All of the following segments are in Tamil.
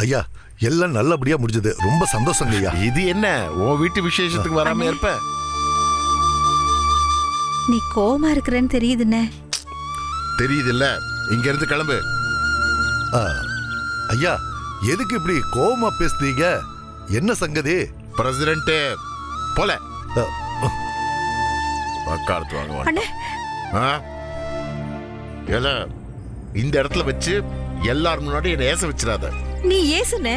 ஐயா எல்லாம் நல்லபடியா முடிஞ்சது. ரொம்ப சந்தோஷங்க ஐயா. இது என்ன உன் வீட்டு விசேஷத்துக்கு வராம இருப்ப? நீ கோவமா இருக்கிறேன்னு தெரியுதுண்ணே. தெரியுது இல்ல, இங்க இருந்து கிளம்பு. ஐயா எதுக்கு இப்படி கோவமா பேசுறீங்க? என்ன சங்கதி? பிரசிடென்ட் போல வக்காலத்து வாங்க. இந்த இடத்துல வச்சு எல்லாரும் முன்னாடி என்ன ஏச வச்சிடாத. நீ ஏசுன.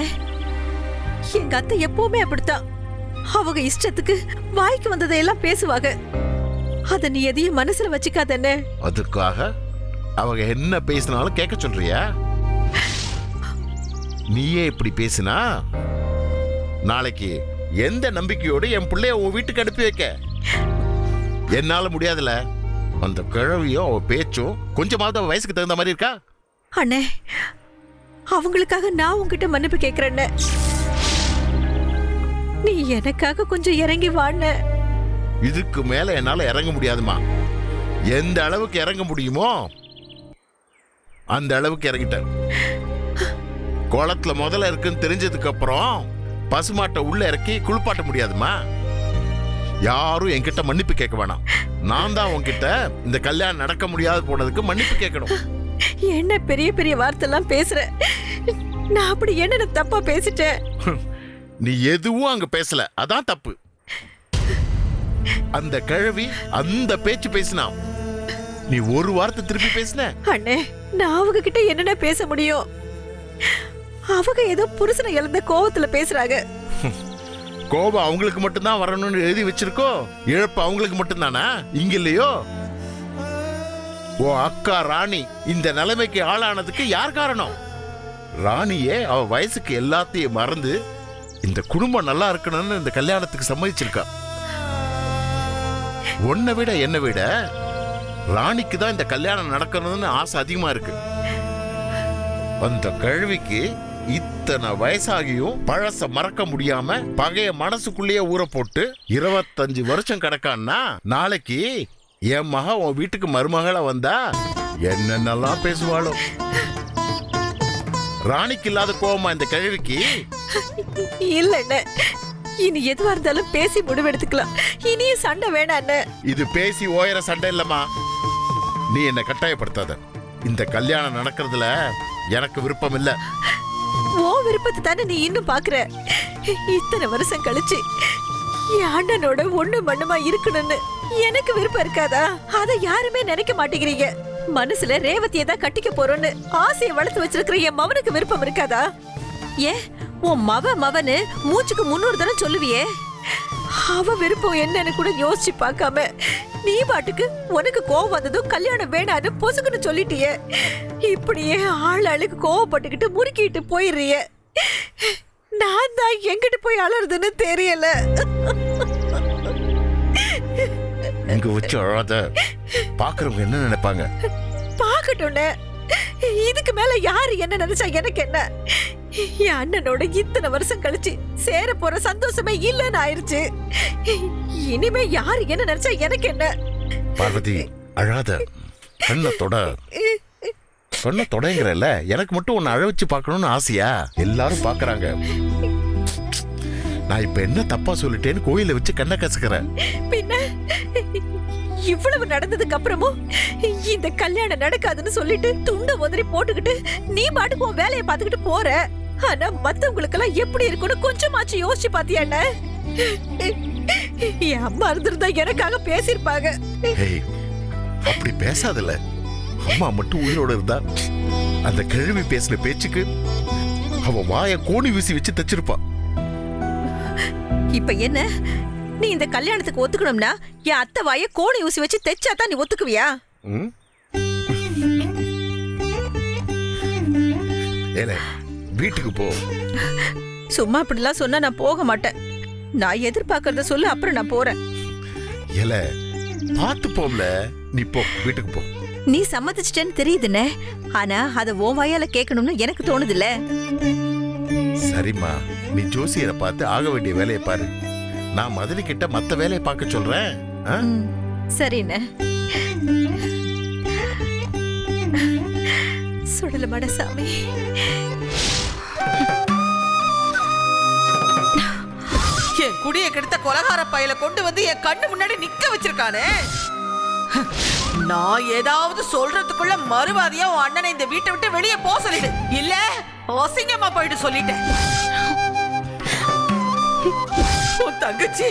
எங்க அத்தை எப்பவுமே அப்படித்தான். அவங்க இஷ்டத்துக்கு வாய்க்கு வந்ததையெல்லாம் பேசுவாங்க. அத நீ எதையும் மனசுல வச்சுக்காதே. அதுக்காக அவங்க என்ன பேசினாலும் கேட்க சொல்றியா? நீயே இப்படி பேசினா நாளைக்கு எந்த நம்பிக்கையோடு என் பிள்ளைய உன் வீட்டுக்கு அனுப்பி வைக்க? என்னால முடியாதுல. அந்த கிழவியும் அவ பேச்சும் கொஞ்சமாவது அவ வயசுக்கு தகுந்த மாதிரி இருக்கா? அண்ணே, அவங்களுக்காக நான் உங்ககிட்ட மன்னிப்பு கேக்குறேன்னு. நீ எனக்காக கொஞ்சம் இறங்கி வாண்ண. இதுக்கு மேல என்னால இறங்க முடியாதுமா. எந்த அளவுக்கு இறங்க முடியுமோ அந்த அளவுக்கு இறங்கிட்டேன். குளத்துல முதல்ல இருக்குன்னு தெரிஞ்சதுக்கு அப்புறம் பசுமாட்டை உள்ள இறக்கி குளிப்பாட்ட முடியாதுமா. யாரும் என்கிட்ட மன்னிப்பு கேட்க வேணாம். நான் தான் உன்கிட்ட இந்த கல்யாணம் நடக்க முடியாது போனதுக்கு மன்னிப்பு கேட்கணும். என்ன பெரிய பெரிய வார்த்தை எல்லாம் பேசுற? நான் அப்படி என்ன தப்பா பேசிட்டேன்? நீ எதுவும் அங்க பேசல, அதான் தப்பு. அந்த கிழவி அந்த பேச்சு பேசினா நீ ஒரு வார்த்தை திருப்பி பேசின. அண்ணே, நான் அவங்க கிட்ட என்னென்ன பேச முடியும்? அவங்க ஏதோ புருஷனை இழந்த கோவத்துல பேசுறாங்க. கோபம் அவங்களுக்கு மட்டும்தான் வரணும்னு எழுதி வச்சிருக்கோ? இழப்பு அவங்களுக்கு மட்டும்தானா? இங்க இல்லையோ? ஓ அக்கா ராணி இந்த நிலைமைக்கு ஆளானதுக்கு யார் காரணம்? ராணியே அவ வயசுக்கு எல்லாத்தையும் மறந்து இந்த குடும்பம் நல்லா இருக்கணும்னு இந்த கல்யாணத்துக்கு சம்மதிச்சிருக்கா. உன்னை விட என்னை விட ராணிக்கு தான் இந்த கல்யாணம் நடக்கணும்னு ஆசை அதிகமா இருக்கு. அந்த கிழவிக்கு இத்தனை வயசாகியும் பழச மறக்க முடியாம பகைய மனசுக்குள்ளேயே ஊற போட்டு 25 வருஷம் கிடக்கான்னா நாளைக்கு என் மக உன் வீட்டுக்கு மருமகளா வந்தா என்னென்னலாம் பேசுவாளோ? ராணிக்கு இல்லாத கோவமா இந்த கிழவிக்கு? இல்ல, இனி எதுவா இருந்தாலும் பேசி முடிவெடுத்துக்கலாம். இனியும் சண்டை வேணாம். இது பேசி ஓயற சண்டை இல்லம்மா. நீ என்ன கட்டாயப்படுத்தாத. இந்த கல்யாணம் நடக்கிறதுல எனக்கு விருப்பம் இல்ல. ஓ விருப்பத்தை தானே நீ இன்னும் பாக்குற. இத்தனை வருஷம் கழிச்சு என் அண்ணனோட ஒண்ணு மண்ணுமா இருக்கணும்னு எனக்கு விருப்பம் இருக்காதா? அத யாருமே நினைக்க மாட்டேங்கிறீங்க. மனசுல ரேவதியை தான் கட்டிக்க போறோன்னு ஆசையை வளர்த்து வச்சிருக்கிற என் மவனுக்கு விருப்பம் இருக்காதா? ஏன் உன் மவனு மூச்சுக்கு 300 தடவை சொல்லுவியே? அவ விருப்பம் என்னன்னு கூட யோசிச்சு பார்க்காம நீ பாட்டுக்கு உனக்கு கோவம் வந்ததும் கல்யாணம் வேணான்னு பொசுக்குன்னு சொல்லிட்டியே. இப்படியே ஆளுக்கு கோவப்பட்டுக்கிட்டு முறுக்கிட்டு போயிடுறிய. நான் தான் எங்கிட்டு போய் அலறதுன்னு தெரியல. இங்க வச்சு அழாத. பாக்குறவங்க என்ன நினைப்பாங்க? பாக்கட்டும். இதுக்கு மேல யாரு என்ன நினைச்சா எனக்கு என்ன? என் அண்ணனோட இத்தனை வருஷம் கழிச்சு சேர போற சந்தோஷமே இல்லன்னு ஆயிருச்சு. இனிமே யாரு என்ன நினைச்சா எனக்கு என்ன? பார்வதி அழாத. கண்ண தொடங்கிறல்ல. எனக்கு மட்டும் உன்னை அழ வச்சு பார்க்கணும்னு ஆசையா? எல்லாரும் பாக்குறாங்க. நான் இப்ப என்ன தப்பா சொல்லிட்டேன்னு கோயில வச்சு கண்ணை கசக்கிறேன். பின்ன இவ்வளவு நடந்ததுக்கு அப்புறமும் இந்த கல்யாணம் நடக்காதுன்னு சொல்லிட்டு துண்ட உதறி போட்டுக்கிட்டு நீ பாட்டுக்கு உன் வேலையை பார்த்துக்கிட்டு போற. ஆனா மத்தவங்களுக்கு எல்லாம் எப்படி இருக்குன்னு கொஞ்சமாச்சு யோசிச்சு பாத்தியா? என் அம்மா இருந்திருந்தா எனக்காக பேசிருப்பாங்க. அப்படி பேசாதல. அம்மா மட்டும் உயிரோட இருந்தா அந்த கிழவி பேசின பேச்சுக்கு அவ வாய கோணி வீசி வச்சு தச்சிருப்பா. இப்ப என்ன? நீ இந்த கல்யாணத்துக்கு ஒத்துக்கணும்னா என் அத்தை வாய கோணி ஊசி வச்சு தைச்சாதான் நீ ஒத்துக்குவியா? வீட்டுக்கு போ. சும்மா அப்படிலாம் சொன்னா நான் போக மாட்டேன். நான் எதிர்பார்க்கறத சொல்லு, அப்புறம் நான் போறேன். பாத்து போம்ல. நீ போ, வீட்டுக்கு போ. நீ சம்மதிச்சிட்டேன்னு தெரியுதுன்னு, ஆனா அத உன் வாயால கேட்கணும்னு எனக்கு தோணுதுல்ல. சரிம்மா, நீ ஜோசியரை பார்த்து ஆக வேண்டிய வேலையை பாரு. நான் மதுரை கிட்ட மத்த வேலையை பார்க்க சொல்றேன். சரிண்ணே. சுடல மடசாமி. என் குடிய கெடுத்த கொலகார பையில கொண்டு வந்து என் கண்ணு முன்னாடி நிக்க வச்சிருக்கானே. நான் ஏதாவது சொல்றதுக்குள்ள மறுவாதியா உன் அண்ணனை இந்த வீட்டை விட்டு வெளியே போக சொல்லிடு, இல்ல அசிங்கமா போயிட்டு சொல்லிட்டேன். உன் தங்கச்சி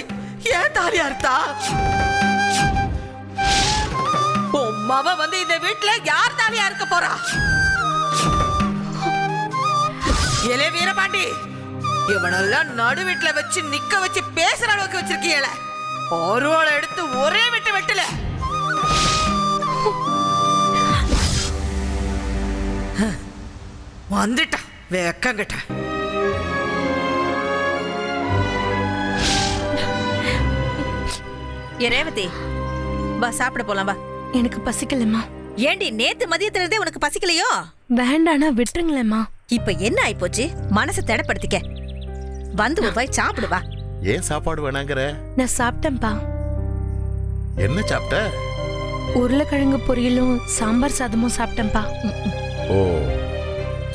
ஏன் தாலியா இருந்தா? உன் மவ வந்து இந்த வீட்டுல யார் தாலியா இருக்க போறா? ஏலே வீரபாண்டி, இவனெல்லாம் நடு வீட்டுல வச்சு நிக்க வச்சு பேசுற அளவுக்கு வச்சிருக்கீங்கள, ஒருவளை எடுத்து ஒரே விட்டு வெட்டல. வந்துட்டா வெக்கங்கிட்ட. ரேவதி, வா சாப்பிட போலாம் வா. எனக்கு பசிக்கலம்மா. ஏண்டி நேத்து மதியத்துல இருந்தே உனக்கு பசிக்கலையோ? வேண்டானா விட்டுருங்களேம்மா. இப்ப என்ன ஆயிப்போச்சு? மனசை தடப்படுத்திக்க. வந்து ஒரு வாய் சாப்பிடு வா. ஏன் சாப்பாடு வேணாங்கிற? நான் சாப்பிட்டேன்ப்பா. என்ன சாப்பிட்ட? உருளைக்கிழங்கு பொரியலும் சாம்பார் சாதமும் சாப்பிட்டேன்ப்பா. ஓ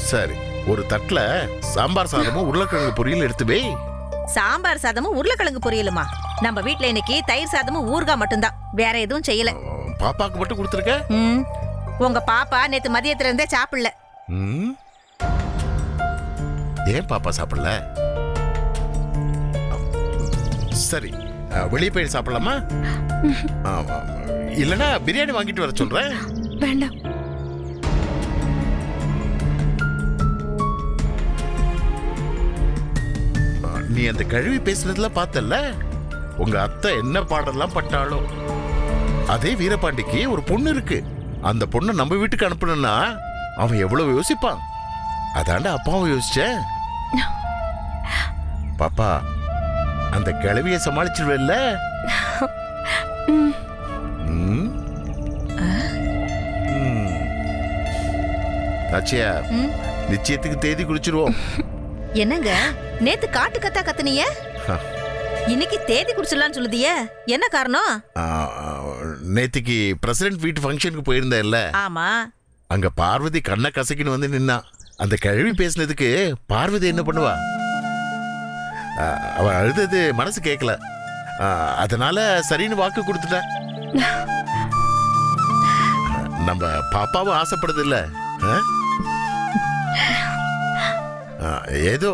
சரி, ஒரு தட்டுல சாம்பார் சாதமும் உருளைக்கிழங்கு பொரியல் எடுத்து வை. சாம்பார் சாதமும் உருளைக்கிழங்கு பொரியலுமா? நம்ம வீட்ல இன்னைக்கு தயிர் சாதமும் ஊறுகாய் மட்டும்தான், வேற எதுவும் செய்யல. பாப்பாக்கு மட்டும் கொடுத்துருக்க? உங்க பாப்பா நேத்து மதியத்துல இருந்தே சாப்பிடல. ஏன் பாப்பா சாப்பிடல? சரி, வெளியே போய் சாப்பிடலாமா? இல்லனா பிரியாணி வாங்கிட்டு வர சொல்றேன். வேண்டாம். நீ அந்த கழுவி பேசுனதுல பார்த்தல்ல, உங்க அத்தை என்ன பாடெல்லாம் பட்டாளோ. அதே வீரபாண்டிக்கு ஒரு பொண்ணு இருக்கு. அந்த பொண்ணை நம்ம வீட்டுக்கு அனுப்பணும்னா அவன் எவ்வளவு யோசிப்பான். அதாண்ட அப்பாவும் யோசிச்சேன். பாப்பா, அந்த கிழவிய சமாளிச்சிருவல்ல? ஆச்சியா, நிச்சயத்துக்கு தேதி குறிச்சிருவோம். என்னங்க நேத்து காட்டு கத்தா கத்துனிய, இன்னைக்கு தேதி குறிச்சிடலாம்னு சொல்லுதிய, என்ன காரணம்? நேத்திக்கு பிரசிடென்ட் வீட்டு ஃபங்க்ஷனுக்கு போயிருந்தேன்ல. ஆமா. அங்க பார்வதி கண்ணை கசக்கின்னு வந்து நின்னா. அந்த கிழவி பேசினதுக்கு பார்வதி என்ன பண்ணுவா? அவ அழுதது மனசு கேட்கல. அதனால சரின்னு வாக்கு கொடுத்துட்டேன். நம்ம பாப்பாவும் ஆசைப்படுது இல்ல? ஏதோ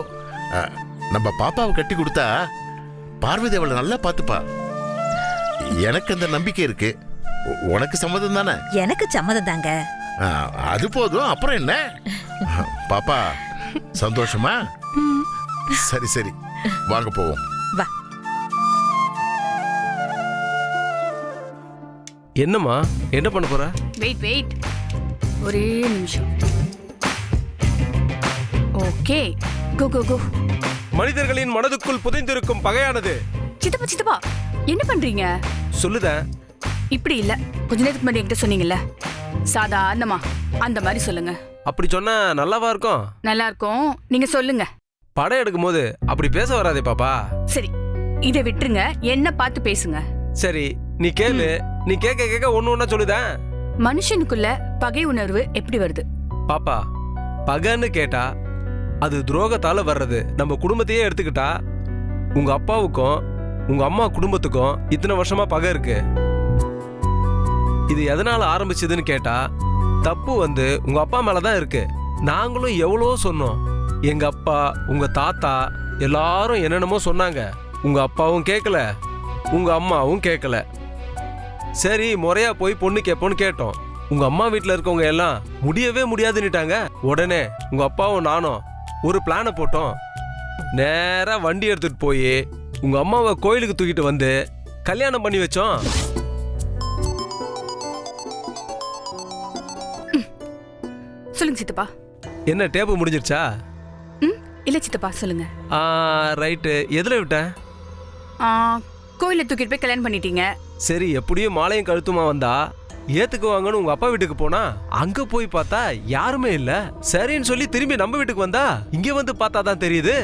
நம்ம பாப்பாவை கட்டி கொடுத்தா பார்வதி அவளை நல்லா பார்த்துப்பா. எனக்கு அந்த நம்பிக்கை இருக்கு. உனக்கு சம்மதம் தானே? எனக்கு சம்மதம் தாங்க. அது போதும், அப்புறம் என்ன? பாப்பா சந்தோஷமா? சரி சரி, வாங்க போவோம். வா. என்னம்மா, என்ன பண்ண போற? வெயிட் வெயிட், ஒரே நிமிஷம். ஓகே, கோ கோ கோ. மனிதர்களின் மனதுக்குள் புதைந்திருக்கும் பகையானது. சித்தப்பா சித்தப்பா, என்ன பண்றீங்க? சொல்லுதேன். இப்படி இல்ல, கொஞ்ச நேரத்துக்கு முன்னாடி என்கிட்ட சொன்னீங்கல்ல, சாதாரணமா அந்த மாதிரி சொல்லுங்க. அப்படி சொன்னா நல்லாவா இருக்கும்? நல்லா இருக்கும், நீங்க சொல்லுங்க. படம் எடுக்கும் போது அப்படி பேச வராதே பாப்பா. சரி, இதை விட்டுருங்க, என்ன பார்த்து பேசுங்க. சரி, நீ கேளு. நீ கேட்க கேட்க ஒண்ணு ஒண்ணா சொல்லுதேன். மனுஷனுக்குள்ள பகை உணர்வு எப்படி வருது? பாப்பா, பகைன்னு கேட்டா அது துரோகத்தால வர்றது. நம்ம குடும்பத்தையே எடுத்துக்கிட்டா, உங்க அப்பாவுக்கும் உங்க அம்மா குடும்பத்துக்கும் இத்தனை வருஷமா பகை இருக்கு. இது எதனால ஆரம்பிச்சதுன்னு கேட்டா, தப்பு வந்து உங்க அப்பா மேலதான் இருக்கு. நாங்களும் எவ்வளவோ சொன்னோம். எங்க அப்பா, உங்க தாத்தா எல்லாரும் என்னென்னமோ சொன்னாங்க. உங்க அப்பாவும் கேட்கல, உங்க அம்மாவும் கேட்கல. சரி, முறையா போய் பொண்ணு கேட்போன்னு கேட்டோம். உங்க அம்மா வீட்டுல இருக்கவங்க எல்லாம் முடியவே முடியாதுன்னுட்டாங்க. உடனே உங்க அப்பாவும் நானும் ஒரு பிளானை போட்டோம். நேரா வண்டி எடுத்துட்டு போய் உங்க அம்மாவை கோயிலுக்கு தூக்கிட்டு வந்து கல்யாணம் பண்ணி வச்சோம். சொல்லுங்க சித்தப்பா. என்ன, டேப்பு முடிஞ்சிருச்சா? இல்ல சித்தப்பா, சொல்லுங்க. ரைட்டு. எதுல விட்டேன்? கோயில தூக்கிட்டு போய் கல்யாணம் பண்ணிட்டீங்க. சரி, எப்படியும் மாலையும் கழுத்துமா வந்தா ஏத்துக்குவாங்கன்னு உங்க அப்பா வீட்டுக்கு போனா, அங்க போய் பார்த்தா யாருமே இல்ல. சரின்னு சொல்லி திரும்பி நம்ம வீட்டுக்கு வந்தா, இங்க வந்து பார்த்தா தான் தெரியுது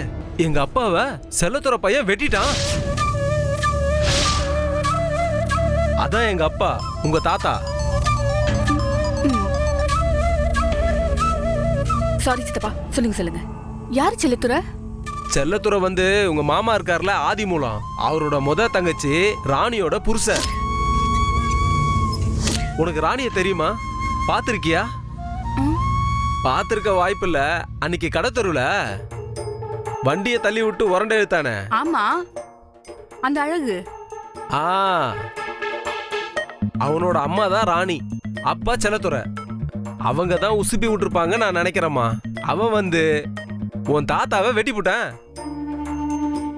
எங்க அப்பாவை செல்லத்துற பையன் வெட்டிட்டான். அதான் எங்க அப்பா, உங்க தாத்தா. சாரி சித்தப்பா, சொல்லுங்க சொல்லுங்க. யாரு செல்லத்துற? செல்லத்துறை வந்து உங்க மாமா இருக்கார்ல ஆதிமூலம், அவரோட முத தங்கச்சி ராணியோட புருஷன். உனக்கு ராணிய தெரியுமா? பாத்திருக்கியா? பாத்திருக்க வாய்ப்பில்ல. அன்னைக்கு கடத்தருல வண்டியை தள்ளி விட்டு உரண்டை எடுத்தானே. ஆமா, அந்த அழகு. அவனோட அம்மா தான் ராணி, அப்பா செல்லத்துறை. அவங்க தான் உசுப்பி விட்டுருப்பாங்க நான் நினைக்கிறேம்மா. அவன் வந்து உன் தாத்தாவை வெட்டி போட்டான்.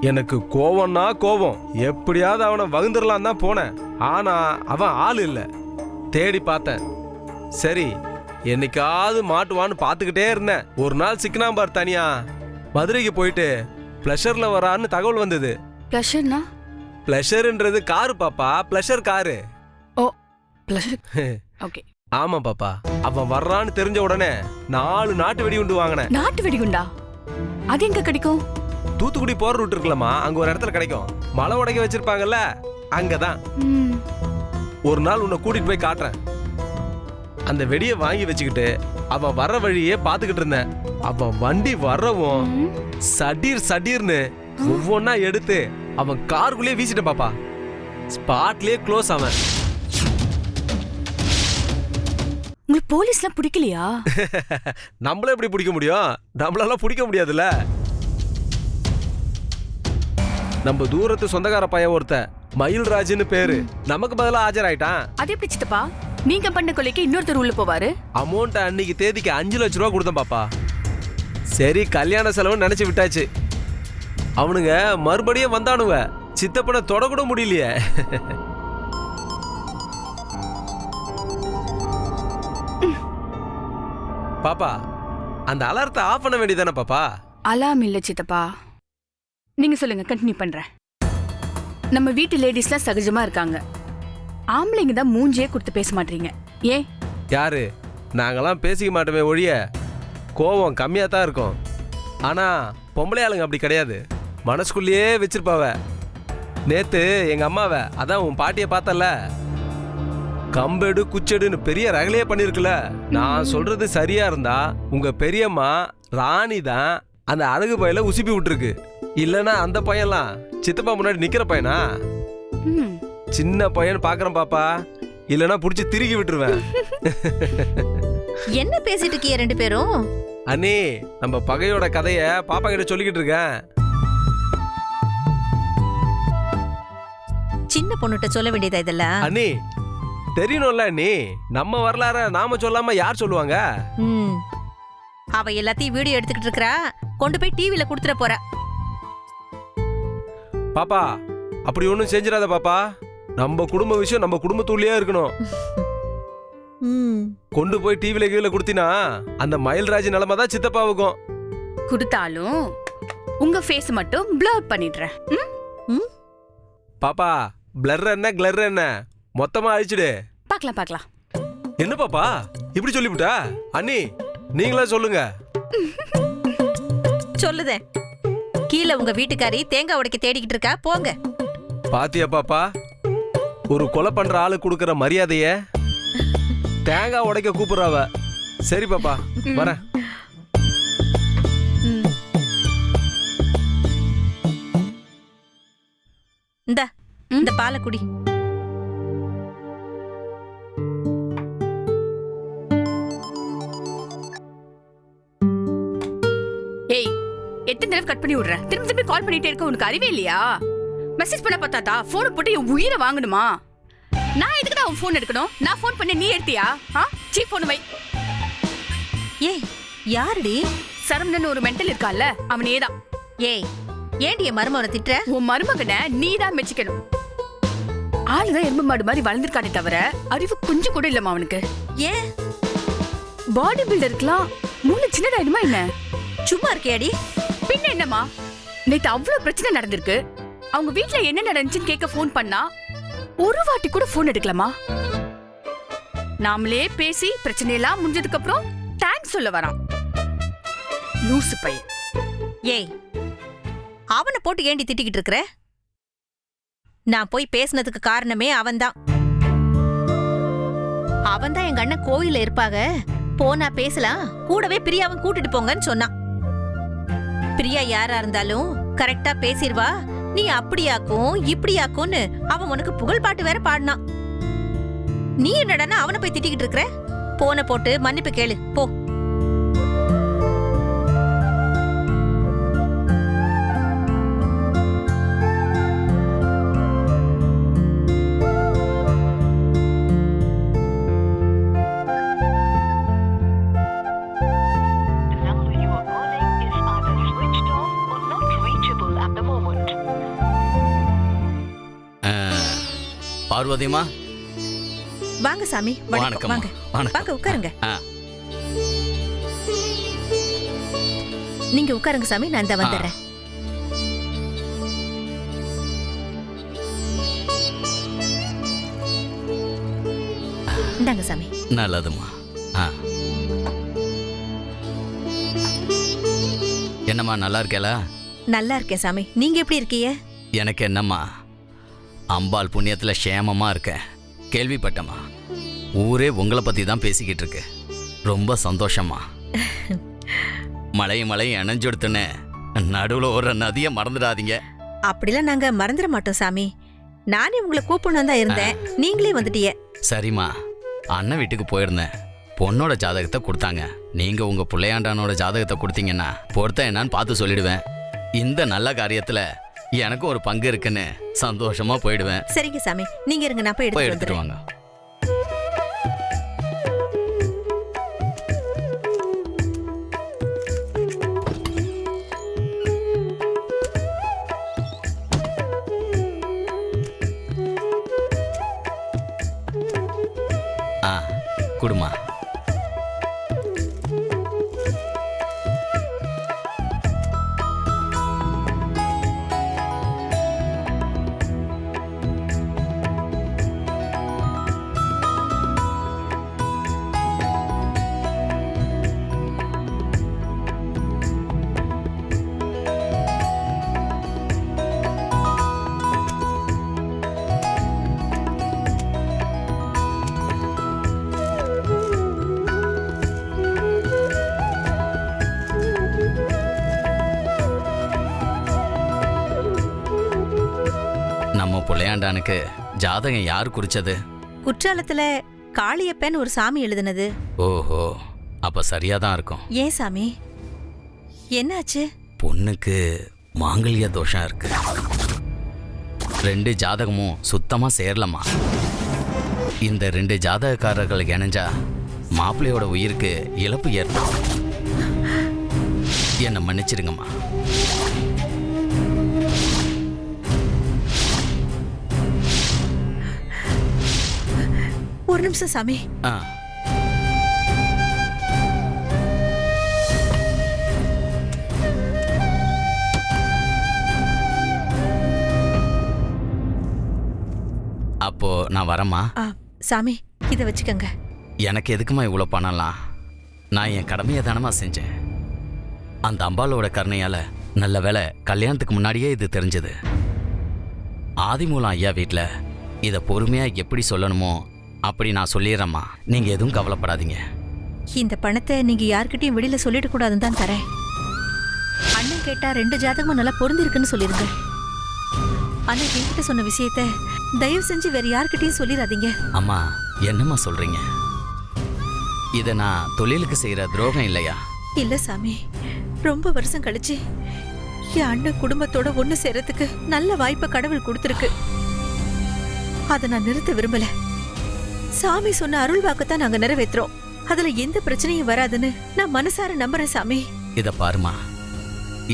எனக்கு கோவம்னா கோவம், எப்படியாவது அவனை வகுந்துடலாம் தான் போனேன். ஆனா அவன் ஆள் இல்லை. தேடி பார்த்தேன். சரி என்னைக்காவது மாட்டுவான்னு பார்த்துக்கிட்டே இருந்தேன். ஒரு நாள் சிக்கனாம்பார் தனியா மதுரைக்கு போயிட்டு பிளஷர்ல வரான்னு தகவல் வந்தது. பிளஷர்னா? பிளஷர்ன்றது காரு பாப்பா, பிளஷர் காரு. ஓ, பிளஷர். ஓகே. ஆமா பாப்பா, அவன் வர்றான்னு தெரிஞ்ச உடனே 4 நாட்டு வெடிகுண்டு வாங்கினேன். நாட்டு வெடிகுண்டா? அது எங்க கிடைக்கும்? தூத்துக்குடி போற ரூட் இருக்குல்லம்மா, அங்க ஒரு இடத்துல கிடைக்கும். மலை உடைக்க வச்சிருப்பாங்கல்ல, அங்கதான். ஒரு நாள் உன்னை கூட்டிட்டு போய் காட்டுறேன். அந்த வெடியை வாங்கி வச்சுக்கிட்டு அவன் வர்ற வழியே பாத்துக்கிட்டு இருந்தேன். அவன் வண்டி வர்றவும் சடீர் சடீர்னு ஒவ்வொன்னா எடுத்து அவன் காருக்குள்ளேயே வீசிட்டேன் பாப்பா. ஸ்பாட்லயே க்ளோஸ். அவன் உங்களுக்கு போலீஸ்லாம் பிடிக்கலையா? நம்மள எப்படி பிடிக்க முடியும்? நம்மளால பிடிக்க முடியாதுல்ல. நம்ம தூரத்து சொந்தக்கார பையன் ஒருத்த மயில்ராஜ்னு பேரு, நமக்கு பதிலா ஆஜராயிட்டான். அது எப்படி சித்தப்பா? நீங்க பண்ண கொலைக்கு இன்னொருத்தர் உள்ள போவாரு? அமௌண்ட் அன்னைக்கு தேதிக்கு 5 லட்சம் ரூபா கொடுத்தேன் பாப்பா. சரி கல்யாண செலவு நினைச்சு விட்டாச்சு. அவனுங்க மறுபடியும் வந்தானுங்க. சித்தப்பனை தொடக்கூட முடியலையே. பாப்பா அந்த அலாரத்தை ஆஃப் பண்ண வேண்டியதானே பாப்பா? அலாம் இல்ல சித்தப்பா. நீங்க சொல்லுங்க, கண்டினியூ பண்றேன். நம்ம வீட்டு லேடிஸ்லாம் சகஜமா இருக்காங்க. ஆம்பளைங்க தான் மூஞ்சியே கொடுத்து பேச மாட்டீங்க. ஏன்? யாரு? நாங்கெல்லாம் பேசிக்க மாட்டோமே ஒழிய கோவம் கம்மியாக தான் இருக்கும். ஆனால் பொம்பளை ஆளுங்க அப்படி கிடையாது, மனசுக்குள்ளேயே வச்சிருப்பாவ. நேத்து எங்கள் அம்மாவை, அதான் உன் பாட்டியை பார்த்தல, கம்பெடு குச்செடுன்னு பெரிய ரகலையே பண்ணிருக்குல. நான் சொல்றது சரியா இருந்தா உங்க பெரியம்மா ராணி தான் அந்த அழகு பையில உசுப்பி விட்டுருக்கு. இல்லனா அந்த பையன்லாம் சித்தப்பா முன்னாடி நிக்கிற பையனா? சின்ன பையன் பாக்குறேன் பாப்பா, இல்லனா புடிச்சு திருகி விட்டுருவேன். என்ன பேசிட்டு இருக்கீங்க ரெண்டு பேரும்? அண்ணி, நம்ம பகையோட கதைய பாப்பா கிட்ட சொல்லிக்கிட்டு இருக்கேன். சின்ன பொண்ணுகிட்ட சொல்ல வேண்டியதா இதெல்லாம்? அண்ணி தெரியணும்ல அண்ணி, நம்ம வரலாற நாம சொல்லாம யார் சொல்லுவாங்க? அவ எல்லாத்தையும் வீடியோ எடுத்துக்கிட்டு இருக்கறா, கொண்டு போய் டிவில குடுத்துற போறா. பாப்பா அப்படி ஒண்ணும் செஞ்சிடாத பாப்பா. நம்ம குடும்ப விஷயம் நம்ம குடும்பத்துள்ளே இருக்கணும். கொண்டு போய் டிவில கீழே குடுத்தினா அந்த மயில்ராஜ் நிலைமை தான் சித்தப்பாவுக்கும். கொடுத்தாலும் உங்க ஃபேஸ் மட்டும் ப்ளர் பண்ணிடுறேன். பாப்பா பிளர் என்ன கிளர் என்ன மொத்தமா அழிச்சிடு. பார்க்கலாம் பார்க்கலாம். என்ன பாப்பா இப்படி சொல்லிவிட்டா? அண்ணி நீங்களா சொல்லுங்க. சொல்லுதே, கீழே உங்க வீட்டுக்காரி தேங்காய் உடைக்க தேடிக்கிட்டு இருக்கா, போங்க. பாத்தியா பாப்பா, ஒரு கொலை பண்ற ஆளு கொடுக்கற மரியாதைய தேங்காய் உடைக்க கூப்பிடுறாவ. சரி பாப்பா வரேன். இந்த பாலை குடி. ஏய், எத்தனை தடவை கட் பண்ணி விடுறேன்? திரும்ப திரும்ப கால் பண்ணிட்டே இருக்க, உனக்கு அறிவே இல்லையா? மெசேஜ் பண்ண பார்த்தாதா போன் போட்டு என் உயிரை வாங்கணுமா? நான் எதுக்கு தான் உன் போன் எடுக்கணும்? நான் போன் பண்ண நீ எடுத்தியா? சீ, போன் வை. ஏய் யாருடி? சரவணன் ஒரு மென்டல் இருக்கால, அவனே தான். ஏய் ஏண்டி என் மருமகனை திட்டுற? உன் மருமகனை நீ தான் மெச்சிக்கணும். ஆளுதான் எருமை மாடு மாதிரி வளர்ந்துருக்கானே தவிர அறிவு கொஞ்சம் கூட இல்லம்மா அவனுக்கு. ஏன்? பாடி பில்டருக்குலாம் மூளை சின்னதாயிடுமா என்ன? சும்மா இருக்கியாடி? பின்ன என்னம்மா, நேத்து அவ்வளவு பிரச்சனை நடந்திருக்கு. அவங்க வீட்டுல என்ன நடந்துச்சுன்னு கேட்க போன் பண்ணா ஒரு வாட்டி கூட போன் எடுக்கலாமா? நாமளே பேசி பிரச்சனையெல்லாம் முடிஞ்சதுக்கு அப்புறம் தேங்க்ஸ் சொல்ல வரான் லூசு பையன். ஏய் அவனை போட்டு ஏண்டி திட்டிக்கிட்டு இருக்கற? நான் போய் பேசினதுக்கு காரணமே அவன்தான். அவன்தான் எங்க அண்ணன் கோயில இருப்பாக, போனா பேசலாம், கூடவே பிரியாவும் கூட்டிட்டு போங்கன்னு சொன்னான். பிரியா யாரா இருந்தாலும் கரெக்டா பேசிடுவா. நீ அப்படியாக்கும் இப்படியாக்கும்னு அவன் உனக்கு புகழ் பாட்டு வேற பாடினான். நீ என்னடான்னா அவனை போய் திட்டிக்கிட்டு இருக்கிற? போன போட்டு மன்னிப்பு கேளு போ. பார்வதிமா, வாங்க சாமி. வணக்கம். வாங்க வாங்க உட்காருங்க. நீங்க உட்காருங்க சாமி, நான் இந்த வந்துடுறேன். இந்தாங்க சாமி. நல்லதுமா. என்னம்மா நல்லா இருக்கேளா? நல்லா இருக்கேன் சாமி. நீங்க எப்படி இருக்கீங்க? எனக்கு என்னம்மா, அம்பாள் புண்ணியத்துல சேமமா இருக்கேன். கேள்விப்பட்டம்மா, ஊரே உங்களை பத்தி தான் பேசிக்கிட்டு இருக்கு. ரொம்ப சந்தோஷமா. மழையும் இணைஞ்செடுத்துன்னு நடுவில் ஒரு நதியை மறந்துடாதீங்க. அப்படிலாம் நாங்க மறந்துட மாட்டோம் சாமி. நானே உங்களை கூப்பிடணும் தான் இருந்தேன், நீங்களே வந்துட்டீங்க. சரிம்மா, அண்ணன் வீட்டுக்கு போயிருந்தேன். பொண்ணோட ஜாதகத்தை கொடுத்தாங்க. நீங்க உங்க பிள்ளையாண்டானோட ஜாதகத்தை கொடுத்தீங்கன்னா பொறுத்த என்னன்னு பார்த்து சொல்லிடுவேன். இந்த நல்ல காரியத்துல எனக்கும் ஒரு பங்கு இருக்குன்னு சந்தோஷமா போயிடுவேன். சரிங்க சாமி, நீங்க இருங்க, நான் போய் எடுத்துட்டு வாங்க. குடுமா. நம்ம பிள்ளையாண்டானுக்கு ஜாதகம் யார் குறிச்சது? குற்றாலத்துல காளியப்பன் ஒரு சாமி எழுதுனது. ஓஹோ, அப்ப சரியாதான் இருக்கும். ஏன் சாமி, என்னாச்சு? பொண்ணுக்கு மாங்கல்ய தோஷம் இருக்கு. 2 ஜாதகமும் சுத்தமா சேரலமா. இந்த 2 ஜாதகக்காரர்களுக்கு இணைஞ்சா மாப்பிள்ளையோட உயிருக்கு இழப்பு ஏற்படும். என்ன மன்னிச்சிருங்கம்மா. ஒரு நிமிஷம் சாமி. அப்போ நான் வரேம்மா. சாமி, இதை வச்சுக்கங்க. எனக்கு எதுக்குமா இவ்வளோ பண்ணலாம்? நான் என் கடமையை தானமா செஞ்சேன். அந்த அம்பாலோட கருணையால நல்ல வேளை கல்யாணத்துக்கு முன்னாடியே இது தெரிஞ்சது. ஆதிமூலம் ஐயா வீட்டில் இதை பொறுமையாக எப்படி சொல்லணுமோ அப்படி நான் சொல்லிடுறேம்மா. நீங்கள் எதுவும் கவலைப்படாதீங்க. இந்த பணத்தை நீங்க யார்கிட்டயும் வெளியில சொல்லிட கூடாதுன்னு தான் தரேன். அண்ணன் கேட்டா 2 ஜாதகமும் நல்லா பொருந்திருக்குன்னு சொல்லிருங்க. அண்ணன் என்கிட்ட சொன்ன விஷயத்த தயவு செஞ்சு வேற யார்கிட்டயும் சொல்லிடாதீங்க. அம்மா, என்னம்மா சொல்றீங்க? இதை நான் தொழிலுக்கு செய்யற துரோகம் இல்லையா? இல்ல சாமி, ரொம்ப வருஷம் கழிச்சு என் அண்ணன் குடும்பத்தோட ஒண்ணு சேரத்துக்கு நல்ல வாய்ப்பை கடவுள் கொடுத்துருக்கு. அதை நான் நிறுத்த விரும்பல. சாமி சொன்ன அருள் வாக்குத்தான் நாங்க நிறைவேற்றுறோம். அதுல எந்த பிரச்சனையும் வராதுன்னு நான் மனசார நம்புறேன் சாமி. இத பாருமா,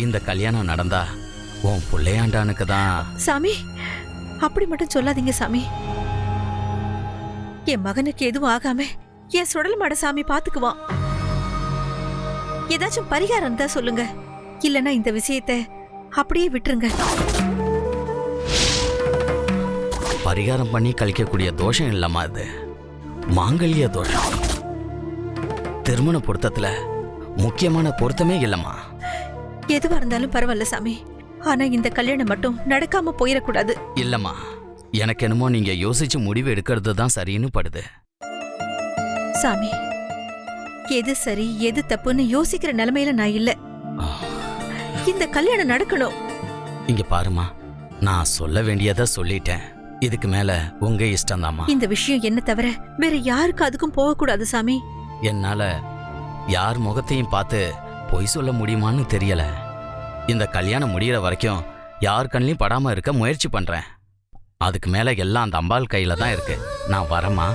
இந்த கல்யாணம் நடந்தா உன் பிள்ளையாண்டானுக்கு தான். சாமி, அப்படி மட்டும் சொல்லாதீங்க சாமி. என் மகனுக்கு எதுவும் ஆகாம என் சுடல் மாட சாமி பாத்துக்குவான். ஏதாச்சும் பரிகாரம் தான் சொல்லுங்க, இல்லனா இந்த விஷயத்தை அப்படியே விட்டுருங்க. பரிகாரம் பண்ணி கழிக்கக்கூடிய தோஷம் இல்லம்மா, இது மாங்கல்ய தோஷம். திருமண பொருத்தத்துல முக்கியமான பொருத்தமே இல்லம்மா. எதுவா இருந்தாலும் பரவாயில்ல சாமி, ஆனா இந்த கல்யாணம் மட்டும் நடக்காம போயிடக்கூடாது. இல்லம்மா, எனக்கு என்னமோ நீங்க யோசிச்சு முடிவு எடுக்கிறது தான் சரின்னு படுது. சாமி, எது சரி எது தப்புன்னு யோசிக்கிற நிலைமையில நான் இல்ல. இந்த கல்யாணம் நடக்கணும். இங்க பாருமா, நான் சொல்ல வேண்டியதை சொல்லிட்டேன். இதுக்கு மேல உங்க இஷ்டம்தாம்மா. இந்த விஷயம் என்ன தவிர வேற யாருக்கு அதுக்கும் போகக்கூடாது சாமி. என்னால யார் முகத்தையும் பார்த்து பொய் சொல்ல முடியுமான்னு தெரியல. இந்த கல்யாணம் முடிகிற வரைக்கும் யார் கண்ணிலையும் படாம இருக்க முயற்சி பண்றேன். அதுக்கு மேல எல்லாம் அந்த அம்பாள் கையில தான் இருக்கு. நான் வரமா.